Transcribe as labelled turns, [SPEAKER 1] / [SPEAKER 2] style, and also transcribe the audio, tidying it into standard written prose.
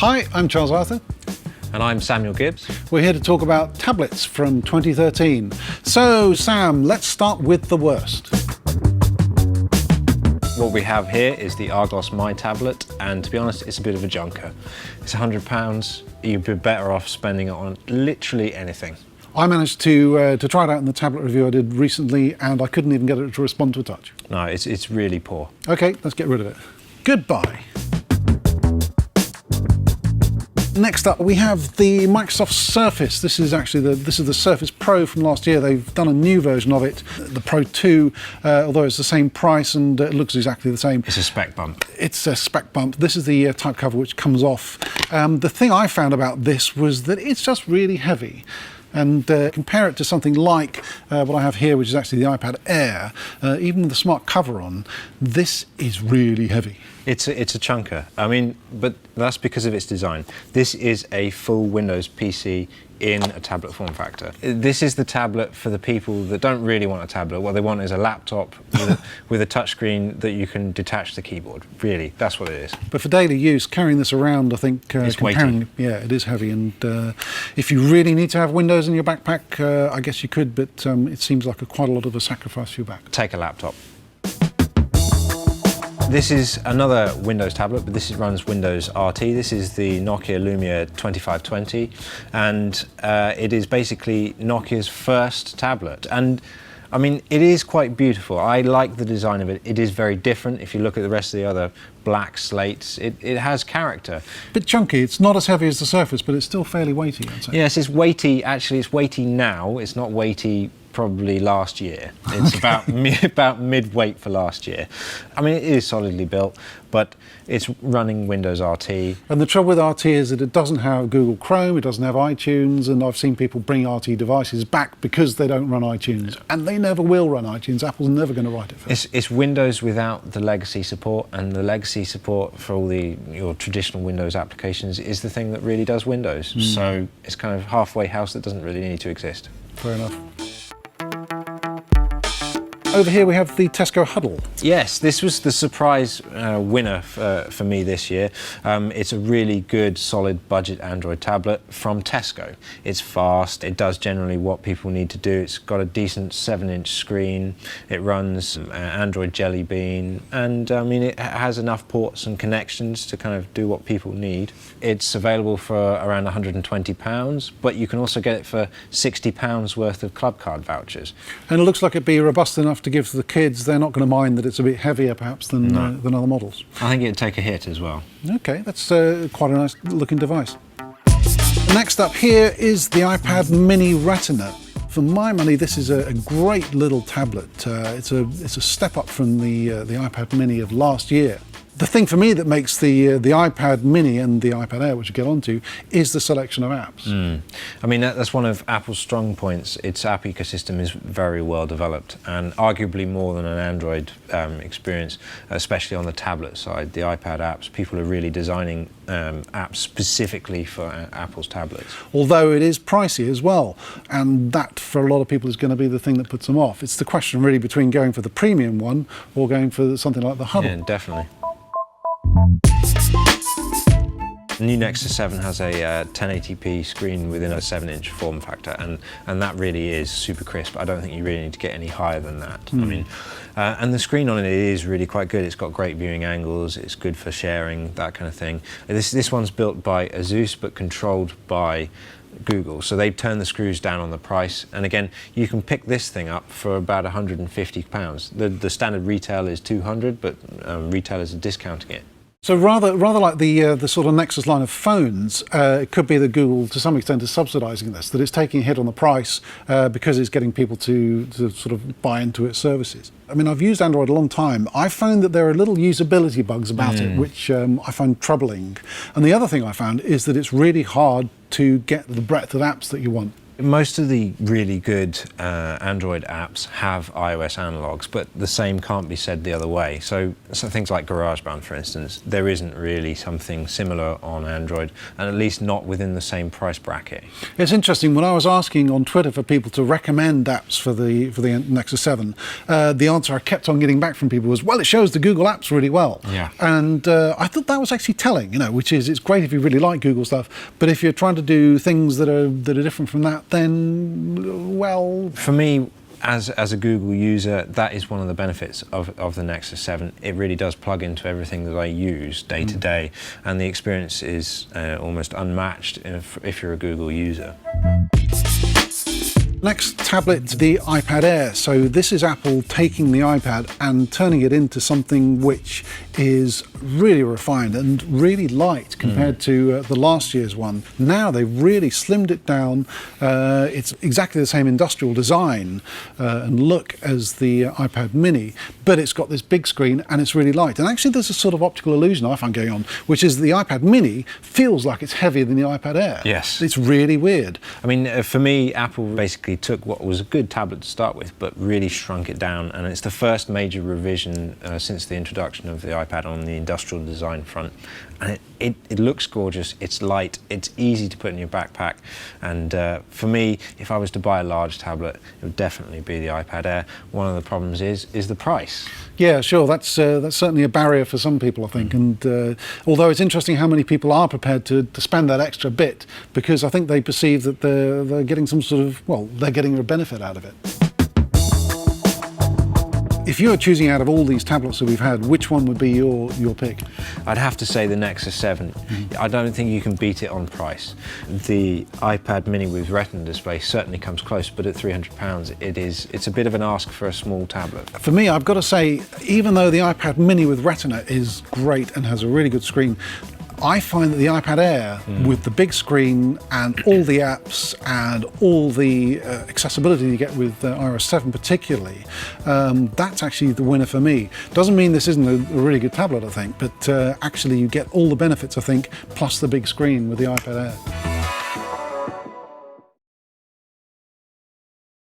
[SPEAKER 1] Hi, I'm Charles Arthur.
[SPEAKER 2] And I'm Samuel Gibbs.
[SPEAKER 1] We're here to talk about tablets from 2013. So, Sam, let's start with the worst.
[SPEAKER 2] What we have here is the Argos My tablet, and to be honest, it's a bit of a junker. It's £100. You'd be better off spending it on literally anything.
[SPEAKER 1] I managed to try it out in the tablet review I did recently, and I couldn't even get it to respond to a touch.
[SPEAKER 2] No, it's really poor.
[SPEAKER 1] Okay, let's get rid of it. Goodbye. Next up, we have the Microsoft Surface. This is actually the Surface Pro from last year. They've done a new version of it, the Pro 2, although it's the same price and it looks exactly the same.
[SPEAKER 2] It's a spec bump.
[SPEAKER 1] It's a spec bump. This is the type cover which comes off. The thing I found about this was that it's just really heavy. And compare it to something like what I have here, which is actually the iPad Air, even with the smart cover on, this is really heavy.
[SPEAKER 2] It's a chunker. I mean, but that's because of its design. This is a full Windows PC in a tablet form factor. This is the tablet for the people that don't really want a tablet. What they want is a laptop with a touchscreen that you can detach the keyboard. Really, that's what it is.
[SPEAKER 1] But for daily use, carrying this around, I think,
[SPEAKER 2] it's weighty.
[SPEAKER 1] Yeah, it is heavy. And if you really need to have Windows in your backpack, I guess you could, but it seems like quite a lot of a sacrifice for your back.
[SPEAKER 2] Take a laptop. This is another Windows tablet, but this runs Windows RT. This is the Nokia Lumia 2520, and it is basically Nokia's first tablet. And I mean, it is quite beautiful. I like the design of it. It is very different. If you look at the rest of the other black slates, it has character.
[SPEAKER 1] Bit chunky. It's not as heavy as the Surface, but it's still fairly weighty, I'd say.
[SPEAKER 2] Yes, it's weighty. Actually, it's weighty now. It's not weighty probably last year. It's about mid-weight for last year. I mean, it is solidly built, but it's running Windows RT.
[SPEAKER 1] And the trouble with RT is that it doesn't have Google Chrome, it doesn't have iTunes, and I've seen people bring RT devices back because they don't run iTunes, and they never will run iTunes. Apple's never going to write it for them.
[SPEAKER 2] It's Windows without the legacy support, and the legacy support for all your traditional Windows applications is the thing that really does Windows. So it's kind of halfway house that doesn't really need to exist.
[SPEAKER 1] Fair enough. Over here we have the Tesco Huddle.
[SPEAKER 2] Yes, this was the surprise winner for me this year. It's a really good, solid budget Android tablet from Tesco. It's fast, it does generally what people need to do. It's got a decent 7-inch screen, it runs Android Jelly Bean, and I mean, it has enough ports and connections to kind of do what people need. It's available for around £120, but you can also get it for £60 worth of club card vouchers.
[SPEAKER 1] And it looks like it'd be robust enough to give to the kids. They're not going to mind that it's a bit heavier perhaps than other models.
[SPEAKER 2] I think it'd take a hit as well.
[SPEAKER 1] Okay, that's quite a nice looking device. Next up here is the iPad Mini Retina. For my money, this is a great little tablet. It's a step up from the iPad Mini of last year. The thing for me that makes the iPad Mini and the iPad Air, which we'll get onto, is the selection of apps.
[SPEAKER 2] I mean, that's one of Apple's strong points. Its app ecosystem is very well developed, and arguably more than an Android experience, especially on the tablet side. The iPad apps, people are really designing apps specifically for Apple's tablets.
[SPEAKER 1] Although it is pricey as well, and that for a lot of people is going to be the thing that puts them off. It's the question really between going for the premium one or going for something like the Huddle.
[SPEAKER 2] Yeah, definitely. The new Nexus 7 has a 1080p screen within a 7-inch form factor, and that really is super crisp. I don't think you really need to get any higher than that. I mean, and the screen on it is really quite good. It's got great viewing angles, it's good for sharing, that kind of thing. This one's built by Asus but controlled by Google, so they've turned the screws down on the price, and again, you can pick this thing up for about £150. The standard retail is £200, but retailers are discounting it.
[SPEAKER 1] So rather like the sort of Nexus line of phones, it could be that Google, to some extent, is subsidising this, that it's taking a hit on the price because it's getting people to sort of buy into its services. I mean, I've used Android a long time. I found that there are little usability bugs about it, which I find troubling. And the other thing I found is that it's really hard to get the breadth of apps that you want.
[SPEAKER 2] Most of the really good Android apps have iOS analogs, but the same can't be said the other way. So things like GarageBand, for instance, there isn't really something similar on Android, and at least not within the same price bracket.
[SPEAKER 1] It's interesting, when I was asking on Twitter for people to recommend apps for the Nexus 7, the answer I kept on getting back from people was, well, it shows the Google apps really well.
[SPEAKER 2] Yeah.
[SPEAKER 1] And I thought that was actually telling, which is, it's great if you really like Google stuff, but if you're trying to do things that are different from that, then, well...
[SPEAKER 2] For me, as a Google user, that is one of the benefits of the Nexus 7. It really does plug into everything that I use day to day, and the experience is almost unmatched if you're a Google user.
[SPEAKER 1] Next tablet, the iPad Air. So this is Apple taking the iPad and turning it into something which is really refined and really light compared to the last year's one. Now they've really slimmed it down. It's exactly the same industrial design and look as the iPad mini, but it's got this big screen and it's really light. And actually there's a sort of optical illusion I find going on, which is the iPad mini feels like it's heavier than the iPad Air.
[SPEAKER 2] Yes.
[SPEAKER 1] It's really weird.
[SPEAKER 2] I mean, for me, Apple basically took what was a good tablet to start with, but really shrunk it down, and it's the first major revision since the introduction of the iPad on the industrial design front. And it looks gorgeous, it's light, it's easy to put in your backpack, and for me, if I was to buy a large tablet, it would definitely be the iPad Air. One of the problems is the price.
[SPEAKER 1] Yeah, sure, that's certainly a barrier for some people, I think, and although it's interesting how many people are prepared to spend that extra bit, because I think they perceive that they're getting some sort of, well, they're getting a benefit out of it. If you were choosing out of all these tablets that we've had, which one would be your pick?
[SPEAKER 2] I'd have to say the Nexus 7. I don't think you can beat it on price. The iPad mini with Retina display certainly comes close, but at £300 it's a bit of an ask for a small tablet.
[SPEAKER 1] For me, I've got to say, even though the iPad mini with Retina is great and has a really good screen, I find that the iPad Air, with the big screen and all the apps and all the accessibility you get with iOS 7 particularly, that's actually the winner for me. Doesn't mean this isn't a really good tablet, I think, but actually you get all the benefits, I think, plus the big screen with the iPad Air.